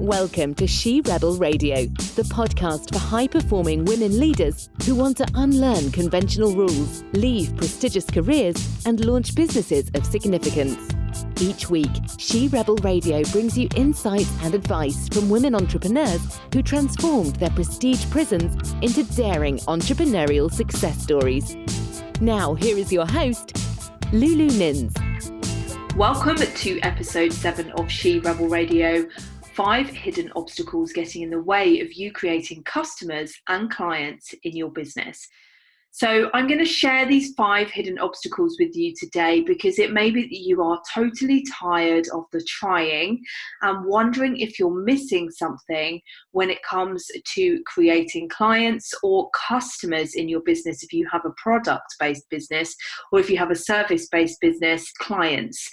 Welcome to She Rebel Radio, the podcast for high-performing women leaders who want to unlearn conventional rules, leave prestigious careers, and launch businesses of significance. Each week, She Rebel Radio brings you insights and advice from women entrepreneurs who transformed their prestige prisons into daring entrepreneurial success stories. Now, here is your host, Lulu Nins. Welcome to episode 7 of She Rebel Radio. 5 hidden obstacles getting in the way of you creating customers and clients in your business. So I'm going to share these 5 hidden obstacles with you today because it may be that you are totally tired of the trying and wondering if you're missing something when it comes to creating clients or customers in your business. If you have a product-based business or if you have a service-based business, clients.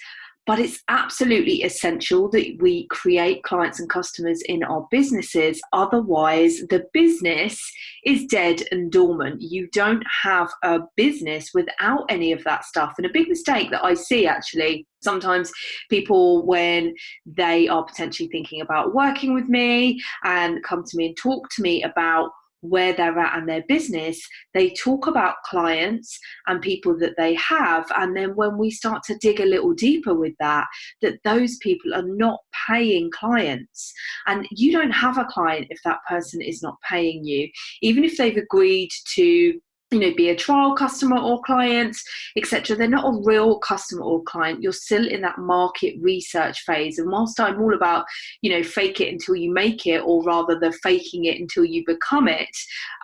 But it's absolutely essential that we create clients and customers in our businesses. Otherwise, the business is dead and dormant. You don't have a business without any of that stuff. And a big mistake that I see actually, sometimes people, when they are potentially thinking about working with me and come to me and talk to me about where they're at in their business, they talk about clients and people that they have, and then when we start to dig a little deeper with that those people are not paying clients, and you don't have a client if that person is not paying you, even if they've agreed to be a trial customer or client, etc. They're not a real customer or client. You're still in that market research phase. And whilst I'm all about, fake it until you make it, or rather the faking it until you become it,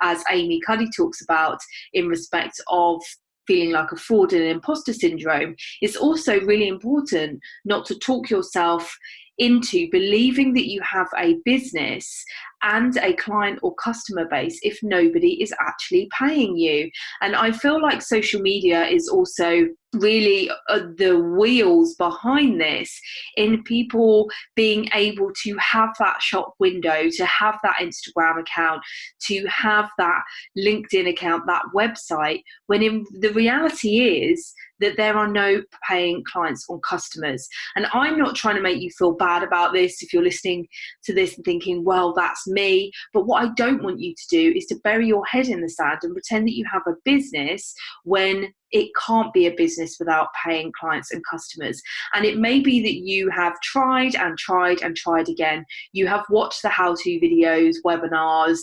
as Amy Cuddy talks about in respect of feeling like a fraud and impostor syndrome, it's also really important not to talk yourself into believing that you have a business and a client or customer base if nobody is actually paying you. And I feel like social media is also really the wheels behind this, in people being able to have that shop window, to have that Instagram account, to have that LinkedIn account, that website, when in the reality is that there are no paying clients or customers. And I'm not trying to make you feel bad about this if you're listening to this and thinking, well, that's me. But what I don't want you to do is to bury your head in the sand and pretend that you have a business when it can't be a business without paying clients and customers. And it may be that you have tried and tried and tried again. You have watched the how-to videos, webinars,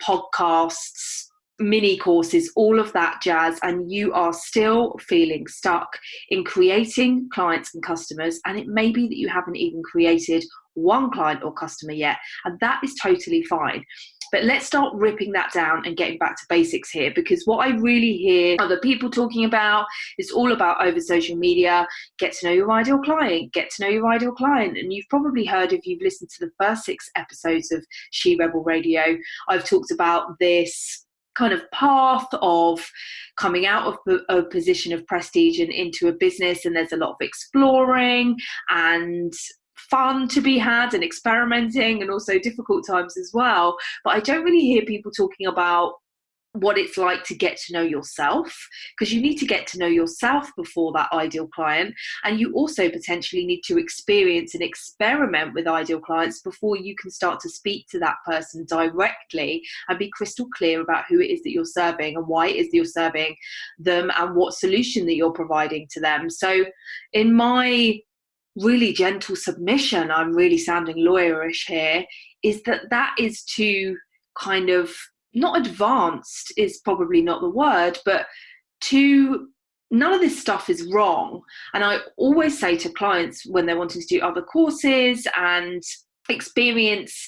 podcasts, mini courses, all of that jazz, and you are still feeling stuck in creating clients and customers. And it may be that you haven't even created one client or customer yet, and that is totally fine. But let's start ripping that down and getting back to basics here, because what I really hear other people talking about is all about over social media, get to know your ideal client, get to know your ideal client. And you've probably heard, if you've listened to the first 6 episodes of She Rebel Radio, I've talked about this kind of path of coming out of a position of prestige and into a business, and there's a lot of exploring and fun to be had and experimenting, and also difficult times as well. But I don't really hear people talking about what it's like to get to know yourself, because you need to get to know yourself before that ideal client, and you also potentially need to experience and experiment with ideal clients before you can start to speak to that person directly and be crystal clear about who it is that you're serving and why it is that you're serving them and what solution that you're providing to them. So in my really gentle submission, I'm really sounding lawyerish here, is that is to kind of, not advanced is probably not the word, but none of this stuff is wrong. And I always say to clients when they're wanting to do other courses and experience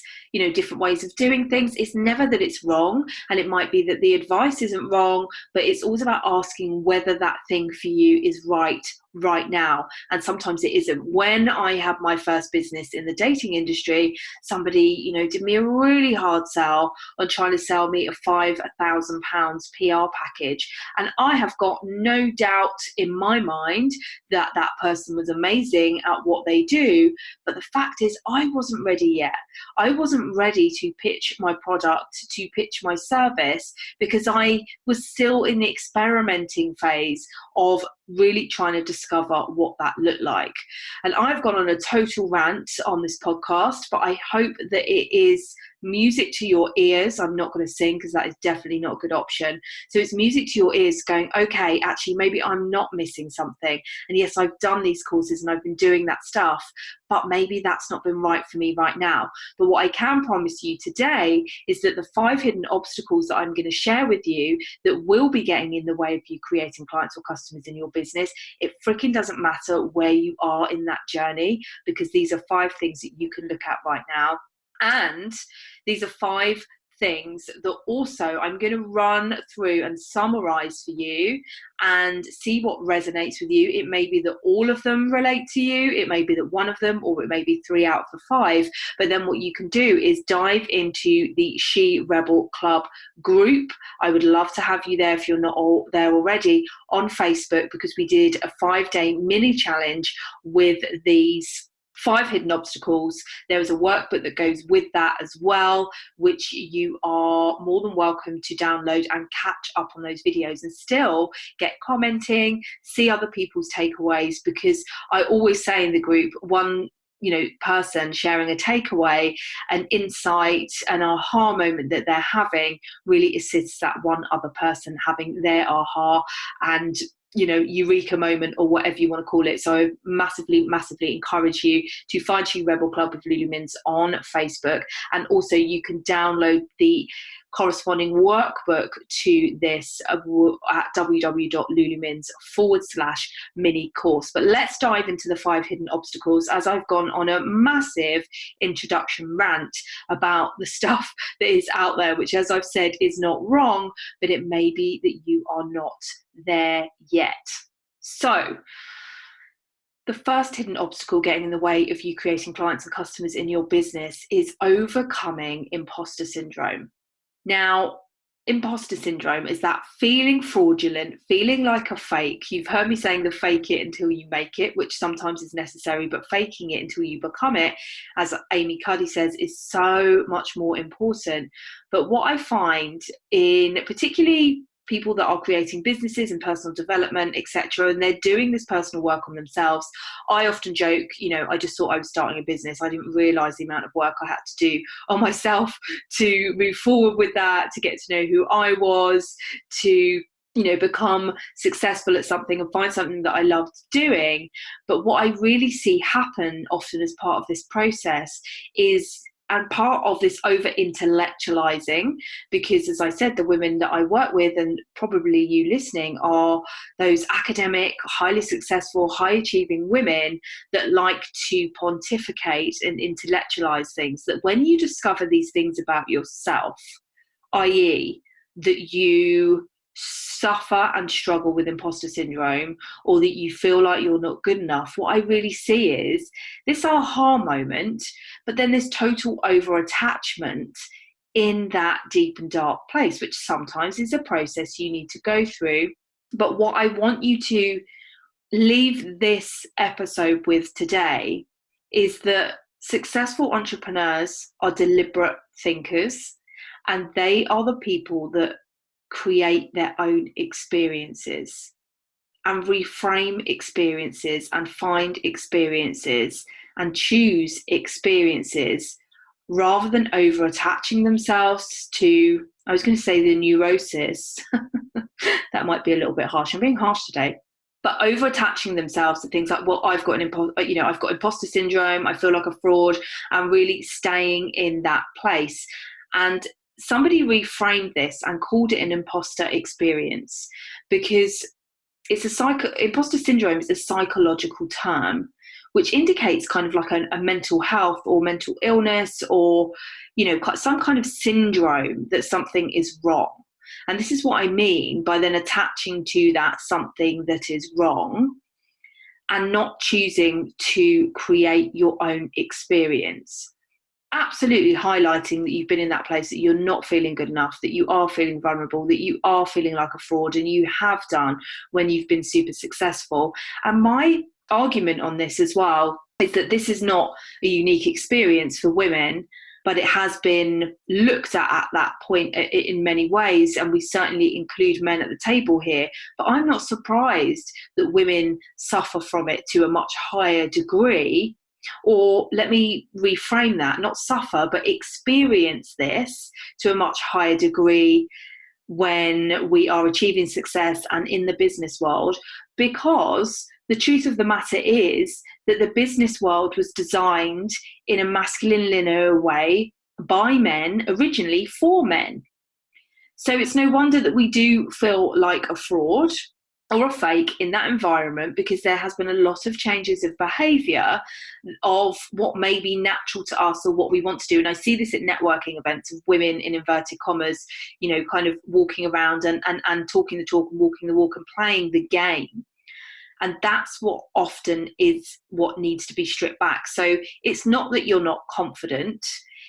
different ways of doing things, it's never that it's wrong, and it might be that the advice isn't wrong, but it's always about asking whether that thing for you is right now. And sometimes it isn't. When I had my first business in the dating industry, somebody did me a really hard sell on trying to sell me a £5,000 PR package, and I have got no doubt in my mind that that person was amazing at what they do, but the fact is I wasn't ready yet. I wasn't ready to pitch my product, to pitch my service, because I was still in the experimenting phase of really trying to discover what that looked like. And I've gone on a total rant on this podcast, but I hope that it is music to your ears. I'm not going to sing because that is definitely not a good option. So it's music to your ears going, okay, actually, maybe I'm not missing something. And yes, I've done these courses and I've been doing that stuff, but maybe that's not been right for me right now. But what I can promise you today is that the 5 hidden obstacles that I'm going to share with you that will be getting in the way of you creating clients or customers in your business, it freaking doesn't matter where you are in that journey, because these are 5 things that you can look at right now. And these are 5 things that also I'm going to run through and summarize for you and see what resonates with you. It may be that all of them relate to you. It may be that one of them, or it may be 3 out of the 5. But then what you can do is dive into the She Rebel Club group. I would love to have you there if you're not all there already on Facebook, because we did a 5-day mini challenge with these 5 hidden obstacles. There is a workbook that goes with that as well, which you are more than welcome to download and catch up on those videos and still get commenting, see other people's takeaways, because I always say in the group, one person sharing a takeaway, an insight, an aha moment that they're having really assists that one other person having their aha and eureka moment, or whatever you want to call it. So I massively encourage you to find She Rebel Club with Lulu Mins on Facebook. And also you can download the corresponding workbook to this at www.lulumins.com/mini course. But let's dive into the 5 hidden obstacles, as I've gone on a massive introduction rant about the stuff that is out there, which, as I've said, is not wrong, but it may be that you are not there yet. So the first hidden obstacle getting in the way of you creating clients and customers in your business is overcoming imposter syndrome. Now, imposter syndrome is that feeling fraudulent, feeling like a fake. You've heard me saying the fake it until you make it, which sometimes is necessary, but faking it until you become it, as Amy Cuddy says, is so much more important. But what I find in particularly people that are creating businesses and personal development, etc., and they're doing this personal work on themselves, I often joke, I just thought I was starting a business. I didn't realize the amount of work I had to do on myself to move forward with that, to get to know who I was, to become successful at something and find something that I loved doing. But what I really see happen often as part of this process is, and part of this over-intellectualizing, because as I said, the women that I work with, and probably you listening, are those academic, highly successful, high-achieving women that like to pontificate and intellectualize things, that when you discover these things about yourself, i.e. that you suffer and struggle with imposter syndrome, or that you feel like you're not good enough, what I really see is this aha moment, but then this total over attachment in that deep and dark place, which sometimes is a process you need to go through. But what I want you to leave this episode with today is that successful entrepreneurs are deliberate thinkers, and they are the people that create their own experiences and reframe experiences and find experiences and choose experiences, rather than over attaching themselves to, I was going to say the neurosis, that might be a little bit harsh, I'm being harsh today, but over attaching themselves to things like, well, I've got imposter syndrome, I feel like a fraud, and really staying in that place. And somebody reframed this and called it an imposter experience, because imposter syndrome is a psychological term which indicates kind of like a mental health or mental illness, or some kind of syndrome that something is wrong. And this is what I mean by then attaching to that something that is wrong and not choosing to create your own experience. Absolutely highlighting that you've been in that place, that you're not feeling good enough, that you are feeling vulnerable, that you are feeling like a fraud, and you have done when you've been super successful. And my argument on this as well is that this is not a unique experience for women. but it has been looked at that point in many ways, and we certainly include men at the table here. But I'm not surprised that women suffer from it to a much higher degree, or let me reframe that, not suffer, but experience this to a much higher degree when we are achieving success and in the business world, because the truth of the matter is that the business world was designed in a masculine linear way by men, originally for men. So it's no wonder that we do feel like a fraud or a fake in that environment, because there has been a lot of changes of behaviour of what may be natural to us or what we want to do. And I see this at networking events of women, in inverted commas, kind of walking around and talking the talk and walking the walk and playing the game. And that's what often is what needs to be stripped back. So it's not that you're not confident,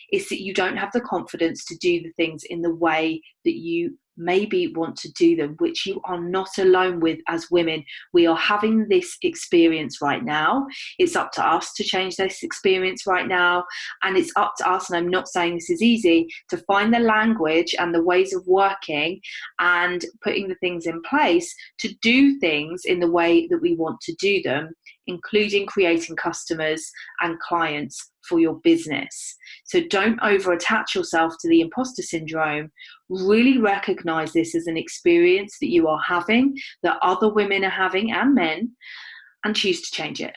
it's that you don't have the confidence to do the things in the way that you maybe want to do them, which you are not alone with as women. We are having this experience right now. It's up to us to change this experience right now. And it's up to us, and I'm not saying this is easy, to find the language and the ways of working and putting the things in place to do things in the way that we want to do them, including creating customers and clients for your business. So don't over-attach yourself to the imposter syndrome. Really recognize this as an experience that you are having, that other women are having, and men, and choose to change it.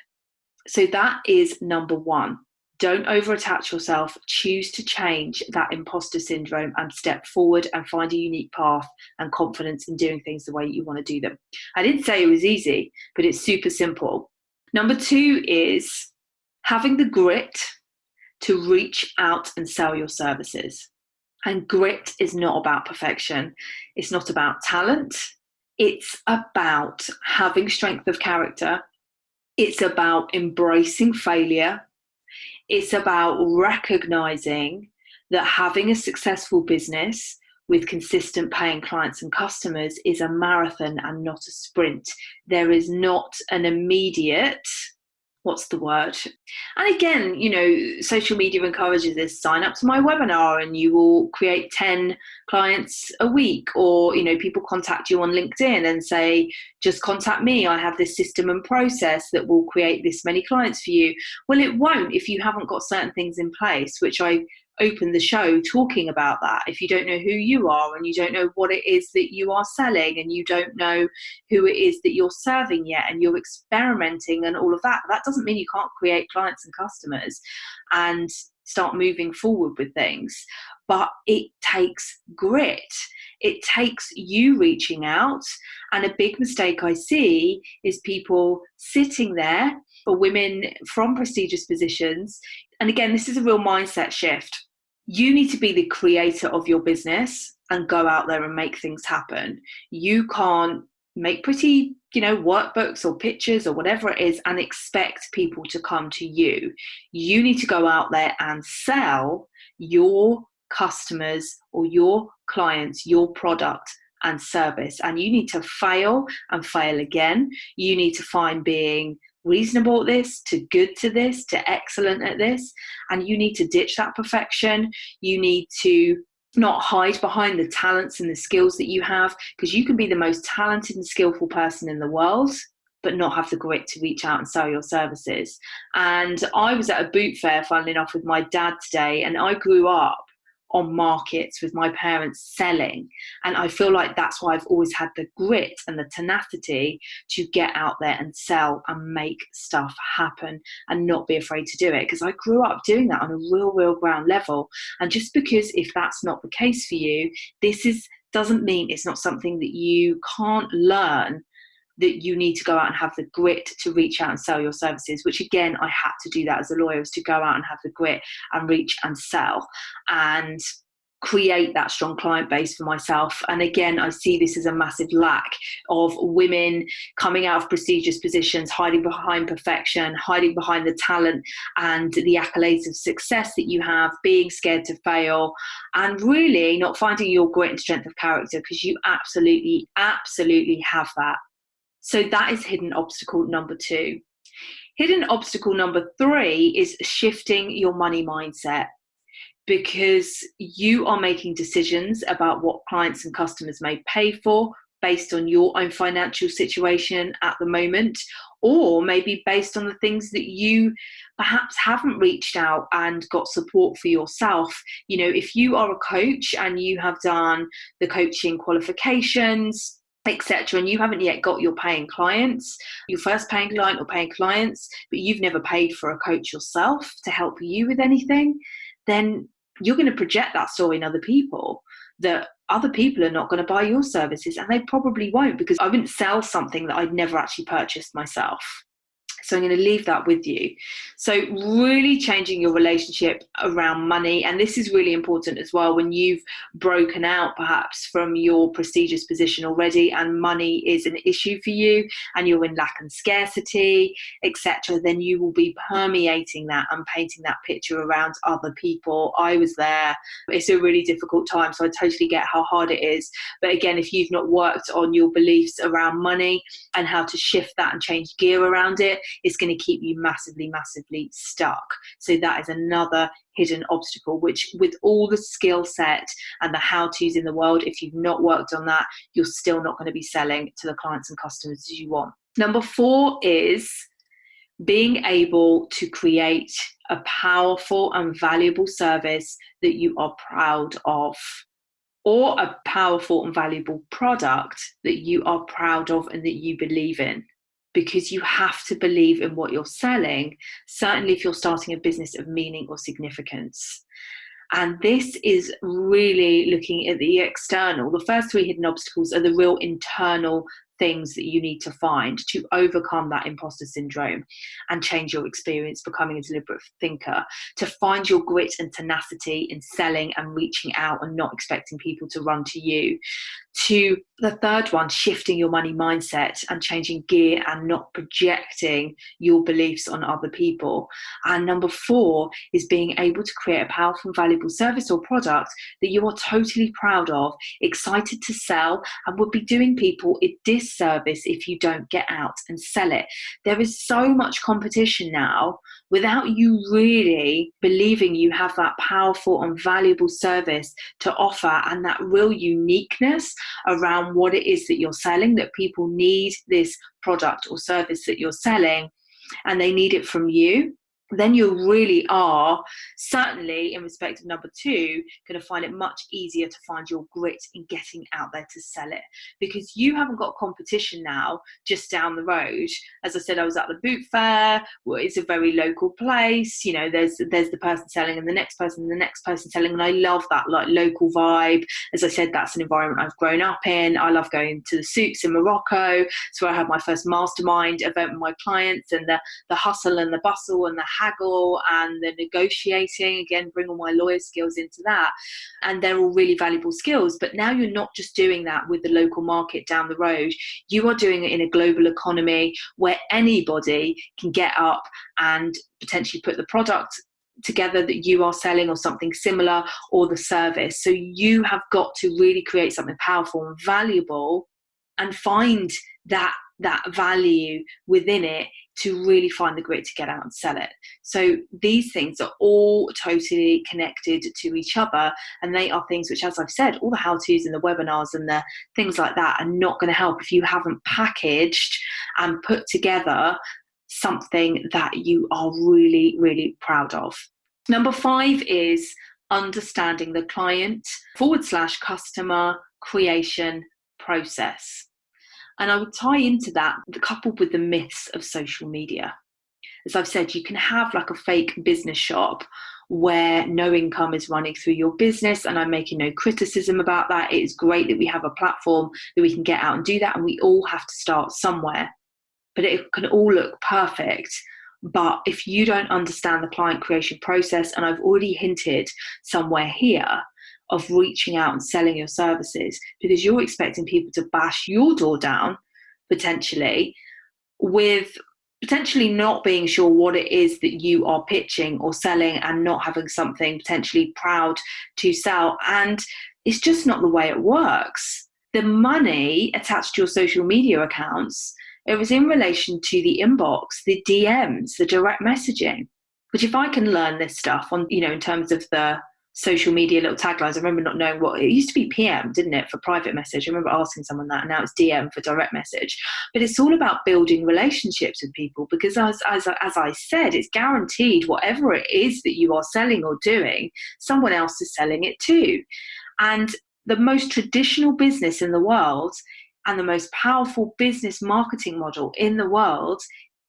So that is number one. Don't over-attach yourself. Choose to change that imposter syndrome and step forward and find a unique path and confidence in doing things the way you want to do them. I didn't say it was easy, but it's super simple. Number two is having the grit to reach out and sell your services. And grit is not about perfection. It's not about talent. It's about having strength of character. It's about embracing failure. It's about recognizing that having a successful business with consistent paying clients and customers is a marathon and not a sprint. There is not an immediate, what's the word? And again, social media encourages this. Sign up to my webinar and you will create 10 clients a week. Or, people contact you on LinkedIn and say, just contact me. I have this system and process that will create this many clients for you. Well, it won't if you haven't got certain things in place, which I open the show talking about that. If you don't know who you are and you don't know what it is that you are selling and you don't know who it is that you're serving yet and you're experimenting and all of that, that doesn't mean you can't create clients and customers and start moving forward with things. But it takes grit. It takes you reaching out. And a big mistake I see is people sitting there, for women from prestigious positions. And again, this is a real mindset shift. You need to be the creator of your business and go out there and make things happen. You can't make pretty, workbooks or pictures or whatever it is and expect people to come to you. You need to go out there and sell your customers or your clients, your product and service. And you need to fail and fail again. You need to find being reasonable at this, to good to this, to excellent at this. And you need to ditch that perfection. You need to not hide behind the talents and the skills that you have, because you can be the most talented and skillful person in the world, but not have the grit to reach out and sell your services. And I was at a boot fair, funnily enough, with my dad today, and I grew up on markets with my parents selling. And I feel like that's why I've always had the grit and the tenacity to get out there and sell and make stuff happen and not be afraid to do it, because I grew up doing that on a real ground level. And just because if that's not the case for you, doesn't mean it's not something that you can't learn, that you need to go out and have the grit to reach out and sell your services, which again, I had to do that as a lawyer, was to go out and have the grit and reach and sell and create that strong client base for myself. And again, I see this as a massive lack of women coming out of prestigious positions, hiding behind perfection, hiding behind the talent and the accolades of success that you have, being scared to fail, and really not finding your grit and strength of character, because you absolutely have that. So that is hidden obstacle number 2. Hidden obstacle number 3 is shifting your money mindset. because you are making decisions about what clients and customers may pay for based on your own financial situation at the moment, or maybe based on the things that you perhaps haven't reached out and got support for yourself. You know, if you are a coach and you have done the coaching qualifications, etc., and you haven't yet got your paying clients, your first paying client or paying clients, but you've never paid for a coach yourself to help you with anything, then you're going to project that story in other people, that other people are not going to buy your services, and they probably won't, because I wouldn't sell something that I'd never actually purchased myself. So I'm going to leave that with you. So really changing your relationship around money. And this is really important as well when you've broken out perhaps from your prestigious position already and money is an issue for you and you're in lack and scarcity, etc. Then you will be permeating that and painting that picture around other people. I was there. It's a really difficult time. So I totally get how hard it is. But again, if you've not worked on your beliefs around money and how to shift that and change gear around it, it's going to keep you massively, massively stuck. So that is another hidden obstacle, which with all the skill set and the how-tos in the world, if you've not worked on that, you're still not going to be selling to the clients and customers as you want. Number 4 is being able to create a powerful and valuable service that you are proud of, or a powerful and valuable product that you are proud of and that you believe in. Because you have to believe in what you're selling, certainly if you're starting a business of meaning or significance. And this is really looking at the external. The first 3 hidden obstacles are the real internal things that you need to find to overcome that imposter syndrome and change your experience becoming a deliberate thinker, to find your grit and tenacity in selling and reaching out and not expecting people to run to you. To the third one, shifting your money mindset and changing gear and not projecting your beliefs on other people. And number 4 is being able to create a powerful and valuable service or product that you are totally proud of, excited to sell, and would be doing people a disservice if you don't get out and sell it. There is so much competition now without you really believing you have that powerful and valuable service to offer and that real uniqueness around what it is that you're selling, that people need this product or service that you're selling and they need it from you. Then you really are, certainly in respect of number 2, going to find it much easier to find your grit in getting out there to sell it, because you haven't got competition now just down the road. As I said, I was at the boot fair. Well, it's a very local place. You know, there's the person selling and the next person selling, and I love that like local vibe. As I said, that's an environment I've grown up in. I love going to the souks in Morocco. It's where I had my first mastermind event with my clients, and the hustle and the bustle and the haggle and the negotiating, again, bring all my lawyer skills into that. And they're all really valuable skills. But now you're not just doing that with the local market down the road. You are doing it in a global economy where anybody can get up and potentially put the product together that you are selling or something similar, or the service. So you have got to really create something powerful and valuable and find that value within it to really find the grit to get out and sell it. So these things are all totally connected to each other, and they are things which, as I've said, all the how-tos and the webinars and the things like that are not going to help if you haven't packaged and put together something that you are really, really proud of. Number 5 is understanding the client / customer creation process. And I would tie into that coupled with the myths of social media. As I've said, you can have like a fake business shop where no income is running through your business, and I'm making no criticism about that. It is great that we have a platform that we can get out and do that, and we all have to start somewhere. But it can all look perfect. But if you don't understand the client creation process, and I've already hinted somewhere here, of reaching out and selling your services, because you're expecting people to bash your door down potentially, with potentially not being sure what it is that you are pitching or selling, and not having something potentially proud to sell. And it's just not the way it works. The money attached to your social media accounts, it was in relation to the inbox, the DMs, the direct messaging. Which, if I can learn this stuff on, in terms of the social media little taglines. I remember not knowing what it used to be. PM, didn't it, for private message? I remember asking someone that, and now it's DM for direct message. But it's all about building relationships with people, because as I said, it's guaranteed whatever it is that you are selling or doing, someone else is selling it too. And the most traditional business in the world and the most powerful business marketing model in the world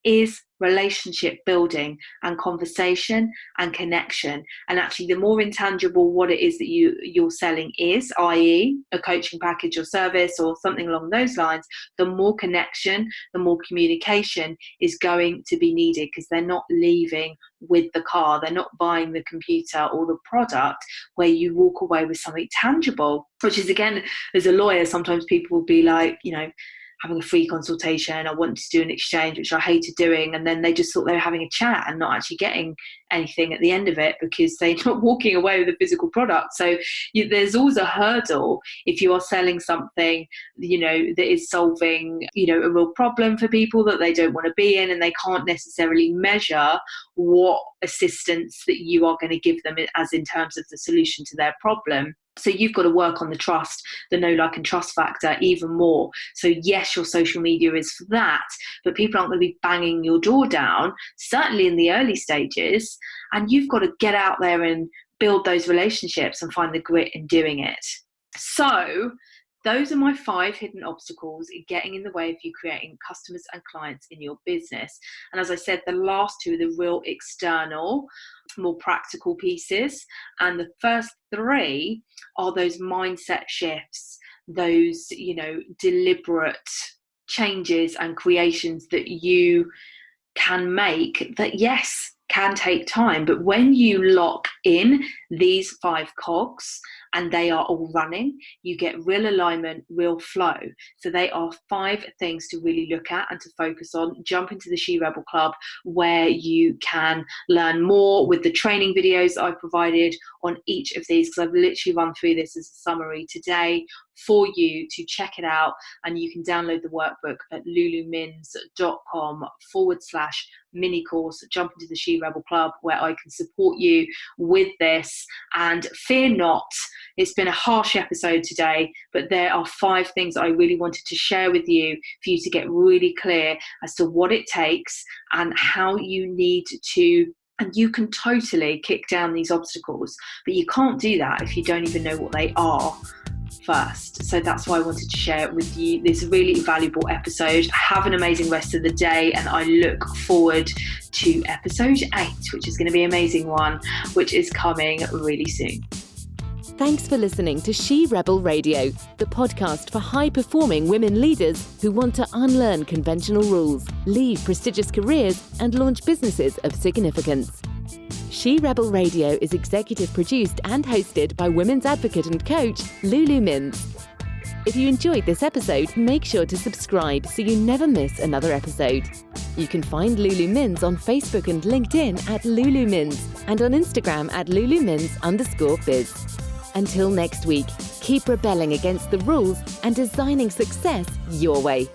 is relationship building and conversation and connection. And actually, the more intangible what it is that you're selling is, i.e. a coaching package or service or something along those lines, the more connection, the more communication is going to be needed, because they're not leaving with the car, they're not buying the computer or the product, where you walk away with something tangible. Which is, again, as a lawyer, sometimes people will be like, having a free consultation, I want to do an exchange, which I hated doing, and then they just thought they were having a chat and not actually getting anything at the end of it, because they're not walking away with a physical product. So there's always a hurdle if you are selling something, that is solving, a real problem for people that they don't want to be in, and they can't necessarily measure what assistance that you are going to give them as in terms of the solution to their problem. So you've got to work on the trust, the know, like, and trust factor even more. So yes, your social media is for that, but people aren't going to be banging your door down, certainly in the early stages. And you've got to get out there and build those relationships and find the grit in doing it. So those are my 5 hidden obstacles getting in the way of you creating customers and clients in your business. And as I said, the last 2 are the real external, more practical pieces. And the first 3 are those mindset shifts, those, deliberate changes and creations that you can make that, yes, can take time. But when you lock in these 5 cogs and they are all running, you get real alignment, real flow. So they are 5 things to really look at and to focus on. Jump into the She Rebel Club, where you can learn more with the training videos I provided on each of these, because I've literally run through this as a summary today for you to check it out. And you can download the workbook at lulumins.com/mini course. Jump into the She Rebel Club, where I can support you with this. And fear not, it's been a harsh episode today, but there are 5 things I really wanted to share with you for you to get really clear as to what it takes and how you need to. And you can totally kick down these obstacles, but you can't do that if you don't even know what they are first. So that's why I wanted to share it with you, this really valuable episode. Have an amazing rest of the day, and I look forward to episode 8, which is going to be an amazing one, which is coming really soon. Thanks for listening to She Rebel Radio, the podcast for high-performing women leaders who want to unlearn conventional rules, leave prestigious careers, and launch businesses of significance. She Rebel Radio is executive produced and hosted by women's advocate and coach Lulu Mins. If you enjoyed this episode, make sure to subscribe so you never miss another episode. You can find Lulu Mins on Facebook and LinkedIn at Lulu Mins, and on Instagram at LuluMins_biz. Until next week, keep rebelling against the rules and designing success your way.